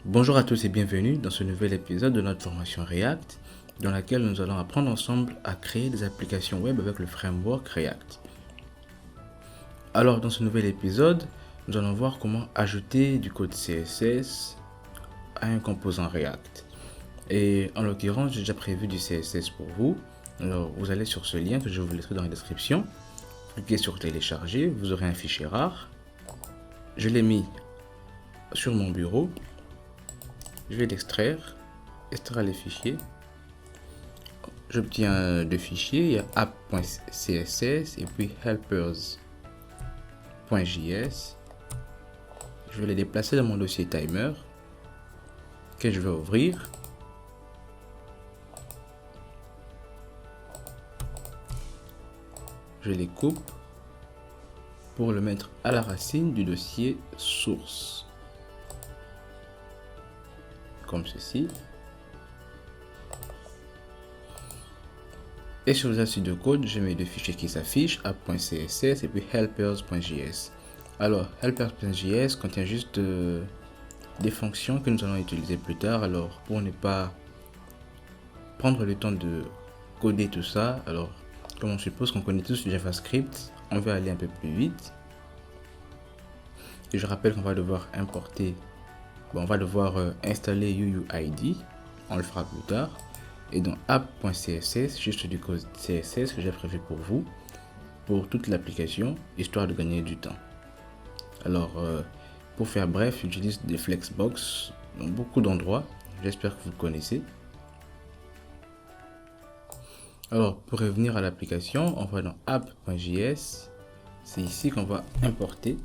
Bonjour à tous et bienvenue dans ce nouvel épisode de notre formation React dans laquelle nous allons apprendre ensemble à créer des applications web avec le framework React. Alors dans ce nouvel épisode, nous allons voir comment ajouter du code CSS à un composant React. Et en l'occurrence, j'ai déjà prévu du CSS pour vous. Alors vous allez sur ce lien que je vous laisserai dans la description. Cliquez sur télécharger, vous aurez un fichier rare. Je l'ai mis sur mon bureau. Je vais l'extraire, extraire les fichiers. J'obtiens deux fichiers, il y a app.css et puis helpers.js. Je vais les déplacer dans mon dossier timer que je vais ouvrir. Je les coupe pour le mettre à la racine du dossier source. Comme ceci. Et sur la suite de code, je mets deux fichiers qui s'affichent, app.css et puis helpers.js. Alors, helpers.js contient juste des fonctions que nous allons utiliser plus tard. Alors, pour ne pas prendre le temps de coder tout ça, alors, comme on suppose qu'on connaît tous le JavaScript, on va aller un peu plus vite. Et je rappelle qu'on va devoir importer. On va devoir installer UUID, on le fera plus tard. Et dans app.css, juste du code CSS que j'ai prévu pour vous, pour toute l'application, histoire de gagner du temps. Alors, pour faire bref, j'utilise des flexbox dans beaucoup d'endroits. J'espère que vous le connaissez. Alors, pour revenir à l'application, on va dans app.js. C'est ici qu'on va importer.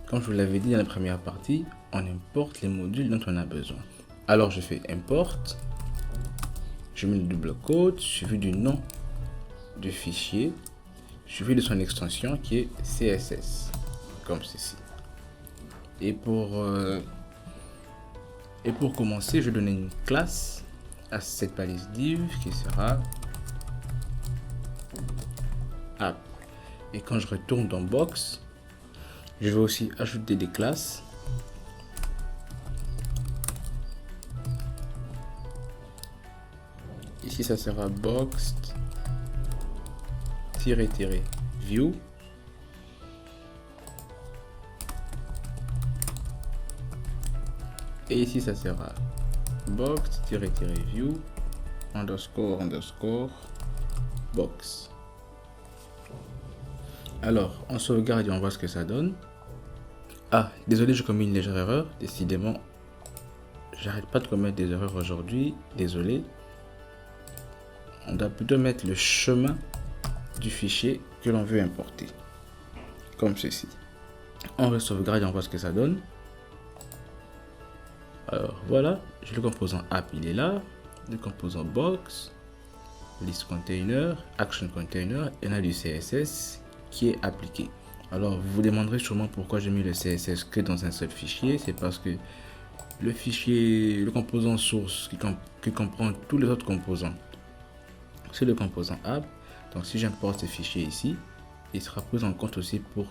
Comme je vous l'avais dit dans la première partie, on importe les modules dont on a besoin. Alors je fais import, je mets le double quote, suivi du nom du fichier, suivi de son extension qui est CSS, comme ceci. Et pour commencer, je vais donner une classe à cette balise div qui sera app. Et quand je retourne dans box, je vais aussi ajouter des classes. Ici, ça sera box-view. Et ici, ça sera box-view __ box. Alors, on sauvegarde et on voit ce que ça donne. Ah, désolé, j'ai commis une légère erreur. Décidément, j'arrête pas de commettre des erreurs aujourd'hui. Désolé. On doit plutôt mettre le chemin du fichier que l'on veut importer. Comme ceci. On sauvegarde et on voit ce que ça donne. Alors, voilà. Le composant app, il est là. Le composant box, list container, action container. Et on a du CSS qui est appliqué. Alors vous vous demanderez sûrement pourquoi j'ai mis le CSS que dans un seul fichier. C'est parce que le fichier, le composant source qui comprend tous les autres composants, c'est le composant app. Donc si j'importe ce fichier ici, il sera pris en compte aussi pour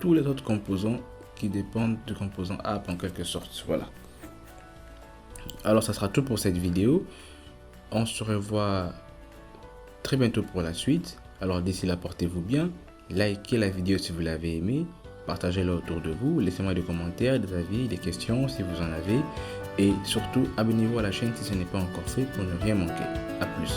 tous les autres composants qui dépendent du composant app en quelque sorte. Voilà. Alors ça sera tout pour cette vidéo. On se revoit très bientôt pour la suite. Alors d'ici là, portez-vous bien. Likez la vidéo si vous l'avez aimé, partagez-la autour de vous, laissez-moi des commentaires, des avis, des questions si vous en avez. Et surtout, abonnez-vous à la chaîne si ce n'est pas encore fait pour ne rien manquer. A plus.